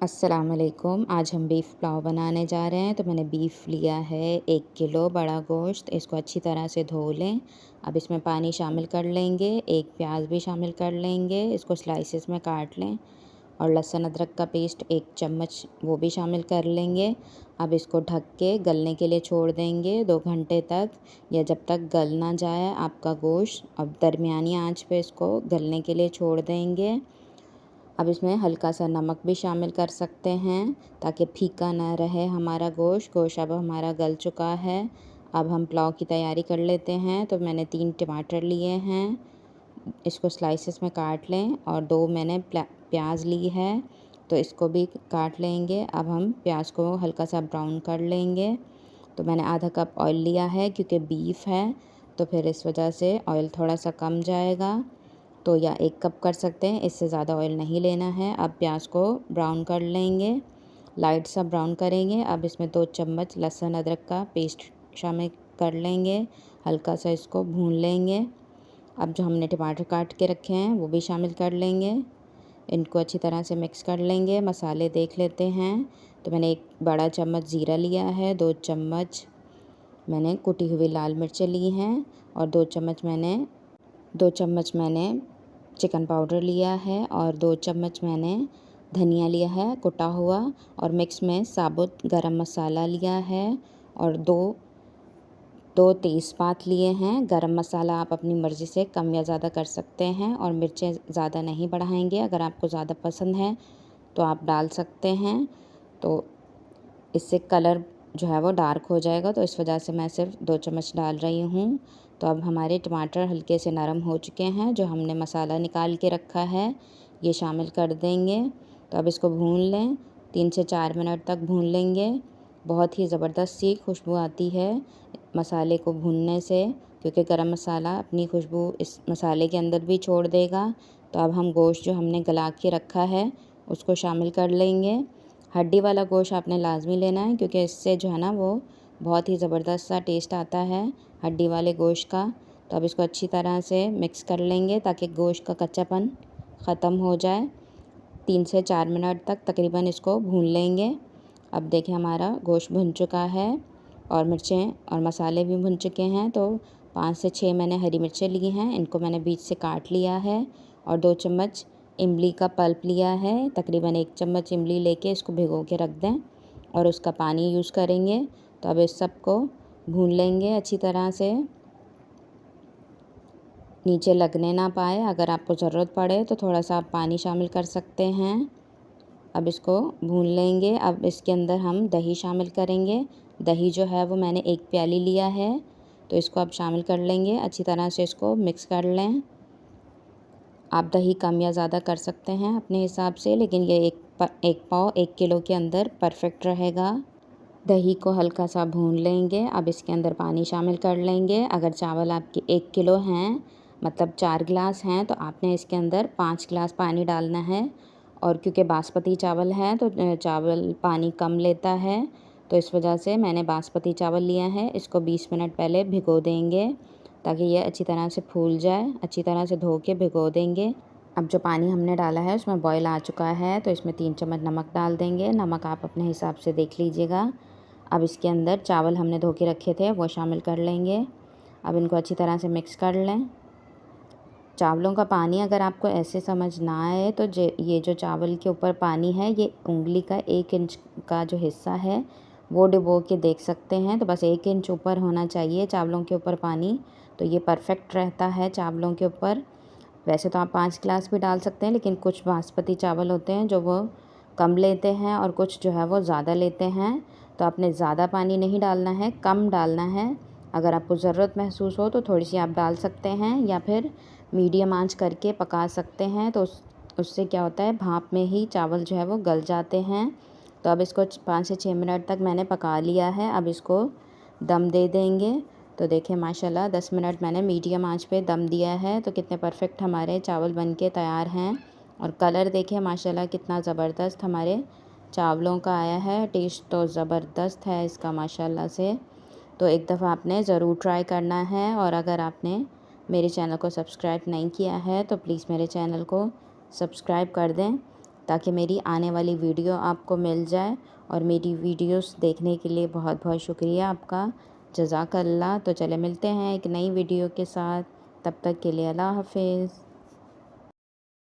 अस्सलाम वालेकुम। आज हम बीफ़ पुलाव बनाने जा रहे हैं। तो मैंने बीफ़ लिया है 1 किलो बड़ा गोश्त। इसको अच्छी तरह से धो लें। अब इसमें पानी शामिल कर लेंगे, एक प्याज भी शामिल कर लेंगे, इसको स्लाइसेस में काट लें। और लहसुन अदरक का पेस्ट 1 चम्मच वो भी शामिल कर लेंगे। अब इसको ढक के गलने के लिए छोड़ देंगे 2 घंटे तक, या जब तक गल ना जाए आपका गोश्त। अब दरमियानी आंच पे इसको गलने के लिए छोड़ देंगे। अब इसमें हल्का सा नमक भी शामिल कर सकते हैं ताकि फीका ना रहे हमारा गोश्त। गोश्त अब हमारा गल चुका है। अब हम पुलाव की तैयारी कर लेते हैं। तो मैंने 3 टमाटर लिए हैं, इसको स्लाइसेस में काट लें। और 2 मैंने प्याज ली है, तो इसको भी काट लेंगे। अब हम प्याज को हल्का सा ब्राउन कर लेंगे। तो मैंने आधा कप ऑयल लिया है क्योंकि बीफ है, तो फिर इस वजह से ऑयल थोड़ा सा कम जाएगा। तो या 1 कप कर सकते हैं, इससे ज़्यादा ऑयल नहीं लेना है। अब प्याज को ब्राउन कर लेंगे, लाइट सा ब्राउन करेंगे। अब इसमें 2 चम्मच लहसुन अदरक का पेस्ट शामिल कर लेंगे, हल्का सा इसको भून लेंगे। अब जो हमने टमाटर काट के रखे हैं वो भी शामिल कर लेंगे, इनको अच्छी तरह से मिक्स कर लेंगे। मसाले देख लेते हैं। तो मैंने 1 बड़ा चम्मच ज़ीरा लिया है, 2 चम्मच मैंने कुटी हुई लाल मिर्चें ली हैं, और 2 चम्मच मैंने चिकन पाउडर लिया है, और 2 चम्मच मैंने धनिया लिया है कुटा हुआ, और मिक्स में साबुत गरम मसाला लिया है, और दो तेज़पात लिए हैं। गरम मसाला आप अपनी मर्ज़ी से कम या ज़्यादा कर सकते हैं, और मिर्चें ज़्यादा नहीं बढ़ाएंगे। अगर आपको ज़्यादा पसंद है तो आप डाल सकते हैं। तो इससे कलर जो है वो डार्क हो जाएगा, तो इस वजह से मैं सिर्फ 2 चम्मच डाल रही हूँ। तो अब हमारे टमाटर हल्के से नरम हो चुके हैं। जो हमने मसाला निकाल के रखा है ये शामिल कर देंगे। तो अब इसको भून लें, 3 से 4 मिनट तक भून लेंगे। बहुत ही ज़बरदस्त सी खुशबू आती है मसाले को भूनने से, क्योंकि गरम मसाला अपनी खुशबू इस मसाले के अंदर भी छोड़ देगा। तो अब हम गोश्त जो हमने गला के रखा है उसको शामिल कर लेंगे। हड्डी वाला गोश्त आपने लाज़मी लेना है, क्योंकि इससे जो है ना वो बहुत ही ज़बरदस्त सा टेस्ट आता है हड्डी वाले गोश्त का। तो अब इसको अच्छी तरह से मिक्स कर लेंगे ताकि गोश्त का कच्चापन ख़त्म हो जाए। 3 से 4 मिनट तक तकरीबन इसको भून लेंगे। अब देखिए हमारा गोश्त भुन चुका है, और मिर्चें और मसाले भी भुन चुके हैं। तो 5 से 6 मैंने हरी मिर्चें ली हैं, इनको मैंने बीच से काट लिया है। और 2 चम्मच इमली का पल्प लिया है, तकरीबन 1 चम्मच इमली लेके इसको भिगो के रख दें, और उसका पानी यूज़ करेंगे। तो अब इस सब को भून लेंगे अच्छी तरह से, नीचे लगने ना पाए। अगर आपको ज़रूरत पड़े तो थोड़ा सा आप पानी शामिल कर सकते हैं। अब इसको भून लेंगे। अब इसके अंदर हम दही शामिल करेंगे। दही जो है वो मैंने 1 प्याली लिया है, तो इसको अब शामिल कर लेंगे। अच्छी तरह से इसको मिक्स कर लें। आप दही कम या ज़्यादा कर सकते हैं अपने हिसाब से, लेकिन ये एक पाव 1 किलो के अंदर परफेक्ट रहेगा। दही को हल्का सा भून लेंगे। अब इसके अंदर पानी शामिल कर लेंगे। अगर चावल आपके 1 किलो हैं, मतलब 4 गिलास हैं, तो आपने इसके अंदर 5 गिलास पानी डालना है। और क्योंकि बासमती चावल है तो चावल पानी कम लेता है, तो इस वजह से मैंने बासमती चावल लिया है। इसको 20 मिनट पहले भिगो देंगे ताकि ये अच्छी तरह से फूल जाए। अच्छी तरह से धो के भिगो देंगे। अब जो पानी हमने डाला है उसमें बॉयल आ चुका है, तो इसमें 3 चम्मच नमक डाल देंगे। नमक आप अपने हिसाब से देख लीजिएगा। अब इसके अंदर चावल हमने धो के रखे थे वो शामिल कर लेंगे। अब इनको अच्छी तरह से मिक्स कर लें। चावलों का पानी अगर आपको ऐसे समझ ना आए तो ये जो चावल के ऊपर पानी है, ये उंगली का 1 इंच का जो हिस्सा है वो डुबो के देख सकते हैं। तो बस 1 इंच ऊपर होना चाहिए चावलों के ऊपर पानी, तो ये परफेक्ट रहता है चावलों के ऊपर। वैसे तो आप 5 गिलास भी डाल सकते हैं, लेकिन कुछ बासमती चावल होते हैं जो वो कम लेते हैं, और कुछ जो है वो ज़्यादा लेते हैं। तो आपने ज़्यादा पानी नहीं डालना है, कम डालना है। अगर आपको ज़रूरत महसूस हो तो थोड़ी सी आप डाल सकते हैं, या फिर मीडियम आंच करके पका सकते हैं। तो उससे क्या होता है, भाप में ही चावल जो है वो गल जाते हैं। तो अब इसको 5 से 6 मिनट तक मैंने पका लिया है। अब इसको दम दे देंगे। तो देखिए माशाल्लाह 10 मिनट मैंने मीडियम आंच पे दम दिया है, तो कितने परफेक्ट हमारे चावल बन के तैयार हैं। और कलर देखिए माशाल्लाह कितना ज़बरदस्त हमारे चावलों का आया है। टेस्ट तो ज़बरदस्त है इसका माशाल्लाह से। तो एक दफ़ा आपने ज़रूर ट्राई करना है। और अगर आपने मेरे चैनल को सब्सक्राइब नहीं किया है तो प्लीज़ मेरे चैनल को सब्सक्राइब कर दें, ताकि मेरी आने वाली वीडियो आपको मिल जाए। और मेरी वीडियोस देखने के लिए बहुत बहुत शुक्रिया आपका। जज़ाकल्लाह। तो चले मिलते हैं एक नई वीडियो के साथ, तब तक के लिए अल्लाह हाफ़िज़।